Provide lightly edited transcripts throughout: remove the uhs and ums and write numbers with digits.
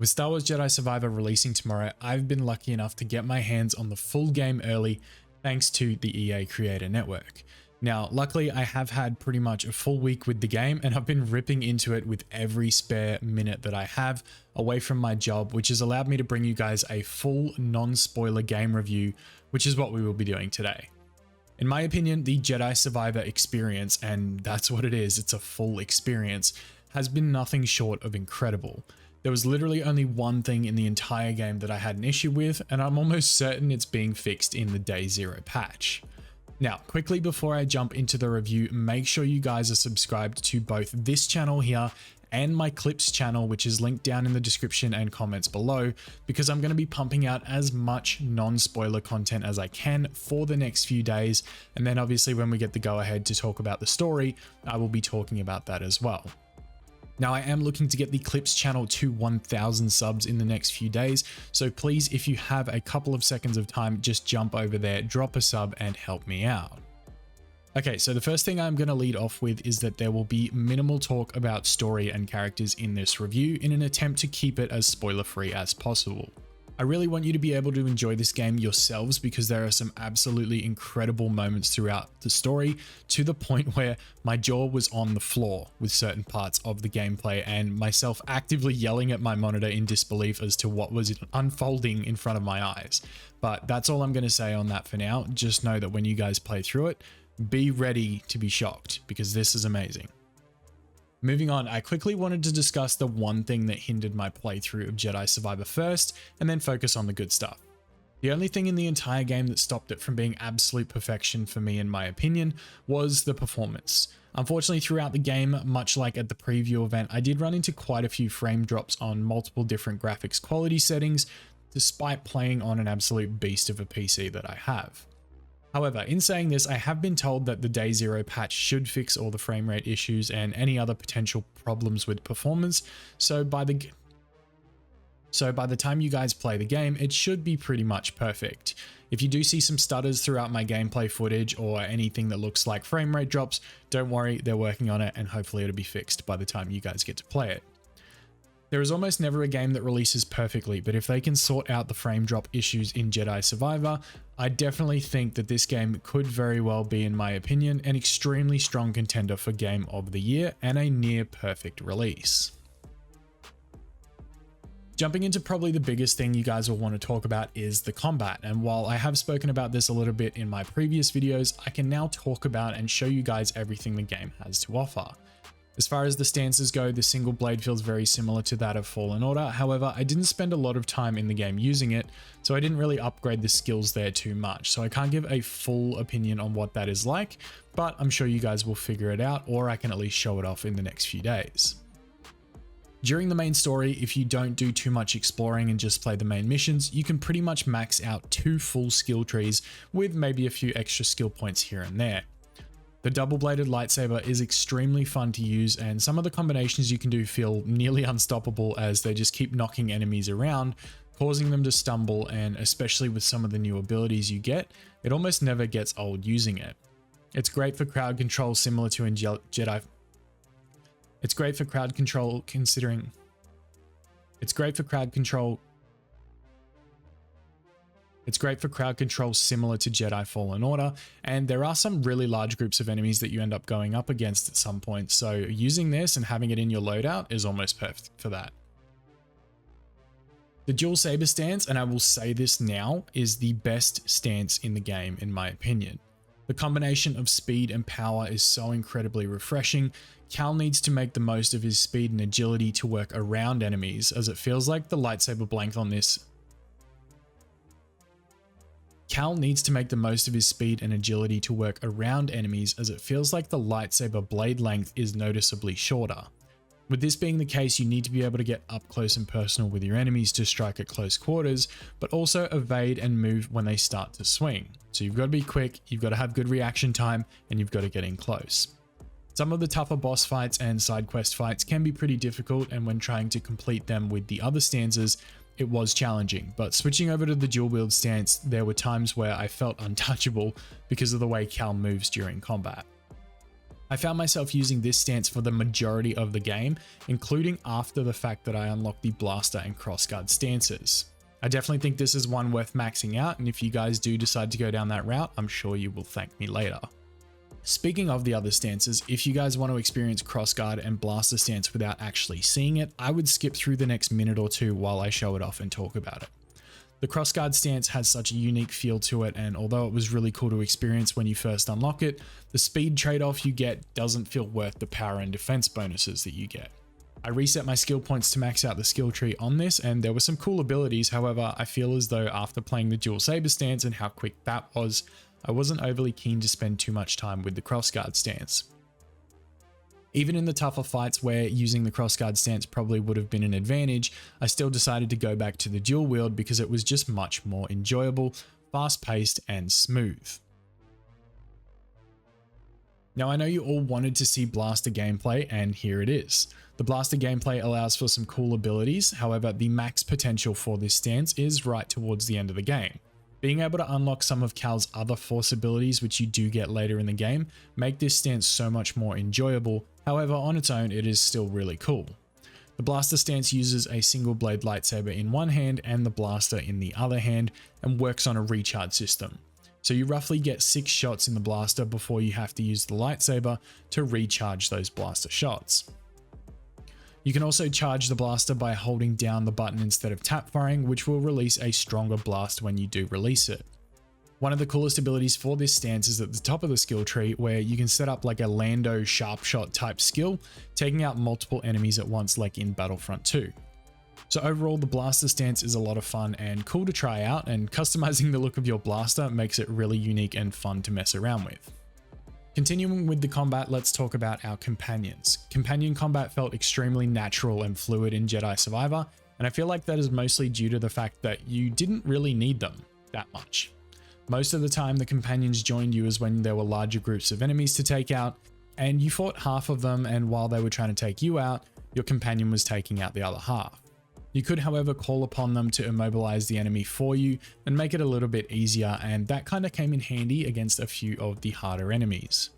With Star Wars Jedi Survivor releasing tomorrow, I've been lucky enough to get my hands on the full game early thanks to the EA Creator Network. Now, luckily I have had pretty much a full week with the game and I've been ripping into it with every spare minute that I have away from my job, which has allowed me to bring you guys a full non-spoiler game review, which is what we will be doing today. In my opinion, the Jedi Survivor experience, and that's what it is, it's a full experience, has been nothing short of incredible. There was literally only one thing in the entire game that I had an issue with, and I'm almost certain it's being fixed in the Day Zero patch. Now, quickly before I jump into the review, make sure you guys are subscribed to both this channel here and my Clips channel, which is linked down in the description and comments below, because I'm going to be pumping out as much non-spoiler content as I can for the next few days. And then obviously when we get the go ahead to talk about the story, I will be talking about that as well. Now, I am looking to get the Clips channel to 1,000 subs in the next few days, so please, if you have a couple of seconds of time, just jump over there, drop a sub and help me out. Okay, so the first thing I'm going to lead off with is that there will be minimal talk about story and characters in this review in an attempt to keep it as spoiler-free as possible. I really want you to be able to enjoy this game yourselves because there are some absolutely incredible moments throughout the story, to the point where my jaw was on the floor with certain parts of the gameplay and myself actively yelling at my monitor in disbelief as to what was unfolding in front of my eyes. But that's all I'm going to say on that for now. Just know that when you guys play through it, be ready to be shocked because this is amazing. Moving on, I quickly wanted to discuss the one thing that hindered my playthrough of Jedi Survivor first, and then focus on the good stuff. The only thing in the entire game that stopped it from being absolute perfection for me, in my opinion, was the performance. Unfortunately, throughout the game, much like at the preview event, I did run into quite a few frame drops on multiple different graphics quality settings, despite playing on an absolute beast of a PC that I have. However, in saying this, I have been told that the Day Zero patch should fix all the frame rate issues and any other potential problems with performance, so by the time you guys play the game, it should be pretty much perfect. If you do see some stutters throughout my gameplay footage or anything that looks like frame rate drops, don't worry, they're working on it and hopefully it'll be fixed by the time you guys get to play it. There is almost never a game that releases perfectly, but if they can sort out the frame drop issues in Jedi Survivor, I definitely think that this game could very well be, in my opinion, an extremely strong contender for Game of the Year and a near perfect release. Jumping into probably the biggest thing you guys will want to talk about is the combat, and while I have spoken about this a little bit in my previous videos, I can now talk about and show you guys everything the game has to offer. As far as the stances go, the single blade feels very similar to that of Fallen Order. However, I didn't spend a lot of time in the game using it, so I didn't really upgrade the skills there too much. So I can't give a full opinion on what that is like, but I'm sure you guys will figure it out, or I can at least show it off in the next few days. During the main story, if you don't do too much exploring and just play the main missions, you can pretty much max out 2 full skill trees with maybe a few extra skill points here and there. The double-bladed lightsaber is extremely fun to use, and some of the combinations you can do feel nearly unstoppable as they just keep knocking enemies around, causing them to stumble, and especially with some of the new abilities you get, it almost never gets old using it. It's great for crowd control similar to in Jedi. It's great for crowd control considering... It's great for crowd control similar to Jedi Fallen Order, and there are some really large groups of enemies that you end up going up against at some point, so using this and having it in your loadout is almost perfect for that. The dual saber stance, and I will say this now, is the best stance in the game in my opinion. The combination of speed and power is so incredibly refreshing. Cal needs to make the most of his speed and agility to work around enemies, as it feels like the lightsaber blade on this Cal needs to make the most of his speed and agility to work around enemies, as it feels like the lightsaber blade length is noticeably shorter. With this being the case, you need to be able to get up close and personal with your enemies to strike at close quarters, but also evade and move when they start to swing. So you've got to be quick, you've got to have good reaction time, and you've got to get in close. Some of the tougher boss fights and side quest fights can be pretty difficult, and when trying to complete them with the other stances, it was challenging, but switching over to the dual wield stance, there were times where I felt untouchable because of the way Cal moves during combat. I found myself using this stance for the majority of the game, including after the fact that I unlocked the blaster and crossguard stances. I definitely think this is one worth maxing out, and if you guys do decide to go down that route, I'm sure you will thank me later. Speaking of the other stances, if you guys want to experience crossguard and blaster stance without actually seeing it, I would skip through the next minute or two while I show it off and talk about it. The crossguard stance has such a unique feel to it, and although it was really cool to experience when you first unlock it, the speed trade-off you get doesn't feel worth the power and defense bonuses that you get. I reset my skill points to max out the skill tree on this, and there were some cool abilities. However, I feel as though after playing the dual saber stance and how quick that was, I wasn't overly keen to spend too much time with the crossguard stance. Even in the tougher fights where using the crossguard stance probably would have been an advantage, I still decided to go back to the dual wield because it was just much more enjoyable, fast-paced, and smooth. Now I know you all wanted to see blaster gameplay, and here it is. The blaster gameplay allows for some cool abilities, however the max potential for this stance is right towards the end of the game. Being able to unlock some of Cal's other force abilities, which you do get later in the game, make this stance so much more enjoyable. However, on its own, it is still really cool. The blaster stance uses a single blade lightsaber in one hand and the blaster in the other hand, and works on a recharge system. So you roughly get 6 shots in the blaster before you have to use the lightsaber to recharge those blaster shots. You can also charge the blaster by holding down the button instead of tap firing, which will release a stronger blast when you do release it. One of the coolest abilities for this stance is at the top of the skill tree, where you can set up like a Lando sharp shot type skill, taking out multiple enemies at once like in Battlefront 2. So overall, the blaster stance is a lot of fun and cool to try out, and customizing the look of your blaster makes it really unique and fun to mess around with. Continuing with the combat, let's talk about our companions. Companion combat felt extremely natural and fluid in Jedi Survivor, and I feel like that is mostly due to the fact that you didn't really need them that much. Most of the time, the companions joined you as when there were larger groups of enemies to take out, and you fought half of them, and while they were trying to take you out, your companion was taking out the other half. You could, however, call upon them to immobilize the enemy for you and make it a little bit easier, and that kind of came in handy against a few of the harder enemies.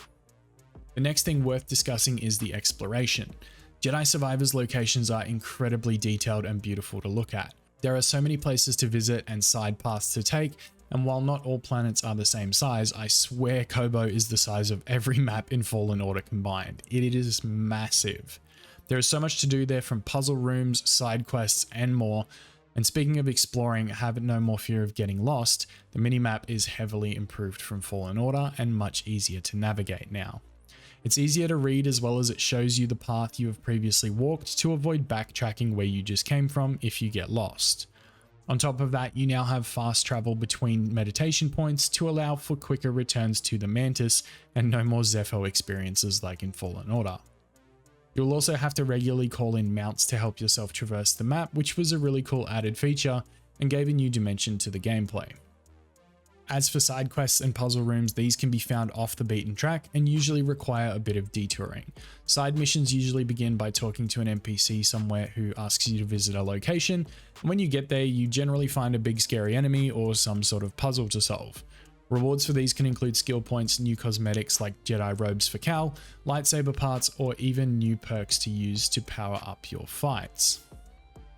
The next thing worth discussing is the exploration. Jedi Survivor's locations are incredibly detailed and beautiful to look at. There are so many places to visit and side paths to take, and while not all planets are the same size, I swear Kobo is the size of every map in Fallen Order combined. It is massive. There is so much to do there, from puzzle rooms, side quests, and more. And speaking of exploring, have no more fear of getting lost. The minimap is heavily improved from Fallen Order and much easier to navigate now. It's easier to read, as well as it shows you the path you have previously walked to avoid backtracking where you just came from if you get lost. On top of that, you now have fast travel between meditation points to allow for quicker returns to the Mantis and no more Zepho experiences like in Fallen Order. You'll also have to regularly call in mounts to help yourself traverse the map, which was a really cool added feature and gave a new dimension to the gameplay. As for side quests and puzzle rooms, these can be found off the beaten track and usually require a bit of detouring. Side missions usually begin by talking to an NPC somewhere who asks you to visit a location, and when you get there, you generally find a big scary enemy or some sort of puzzle to solve. Rewards for these can include skill points, new cosmetics like Jedi robes for Cal, lightsaber parts, or even new perks to use to power up your fights.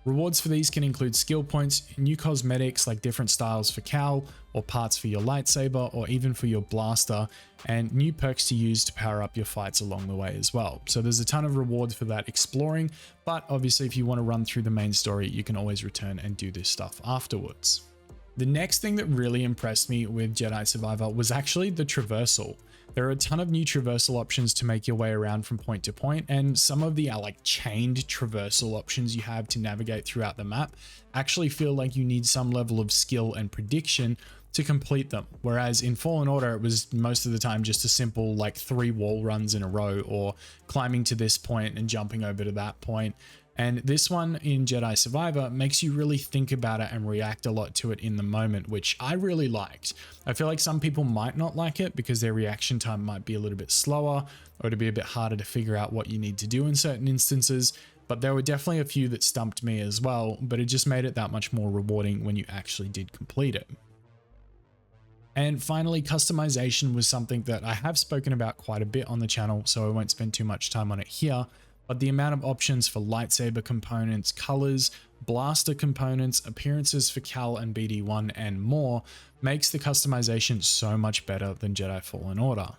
Rewards for these can include skill points, new cosmetics like different styles for Cal, or parts for your lightsaber, or even for your blaster, and new perks to use to power up your fights along the way as well. So there's a ton of rewards for that exploring, but obviously if you want to run through the main story, you can always return and do this stuff afterwards. The next thing that really impressed me with Jedi Survivor was actually the Traversal. There are a ton of new traversal options to make your way around from point to point, and some of the chained traversal options you have to navigate throughout the map actually feel like you need some level of skill and prediction to complete them. Whereas in Fallen Order, it was most of the time just a simple 3 wall runs in a row, or climbing to this point and jumping over to that point. And this one in Jedi Survivor makes you really think about it and react a lot to it in the moment, which I really liked. I feel like some people might not like it because their reaction time might be a little bit slower, or to be a bit harder to figure out what you need to do in certain instances, but there were definitely a few that stumped me as well, but it just made it that much more rewarding when you actually did complete it. And finally, customization was something that I have spoken about quite a bit on the channel, so I won't spend too much time on it here. But the amount of options for lightsaber components, colors, blaster components, appearances for Cal and BD1 and more makes the customization so much better than Jedi Fallen Order.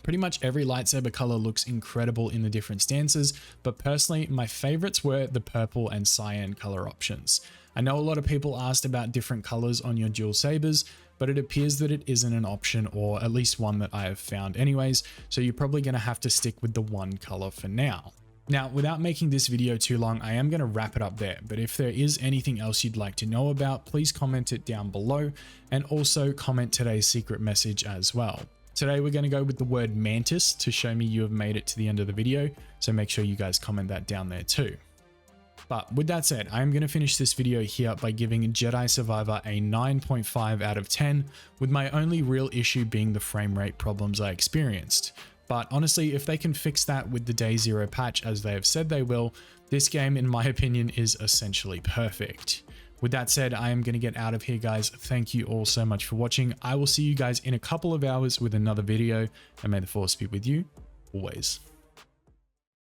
Pretty much every lightsaber color looks incredible in the different stances, but personally, my favorites were the purple and cyan color options. I know a lot of people asked about different colors on your dual sabers, but it appears that it isn't an option, or at least one that I have found anyways, so you're probably going to have to stick with the one color for now. Now, without making this video too long, I am going to wrap it up there, but if there is anything else you'd like to know about, please comment it down below, and also comment today's secret message as well. Today we're going to go with the word mantis to show me you have made it to the end of the video, so make sure you guys comment that down there too. But with that said, I am going to finish this video here by giving Jedi Survivor a 9.5 out of 10, with my only real issue being the frame rate problems I experienced. But honestly, if they can fix that with the Day Zero patch as they have said they will, this game in my opinion is essentially perfect. With that said, I am going to get out of here, guys. Thank you all so much for watching. I will see you guys in a couple of hours with another video, and may the Force be with you always.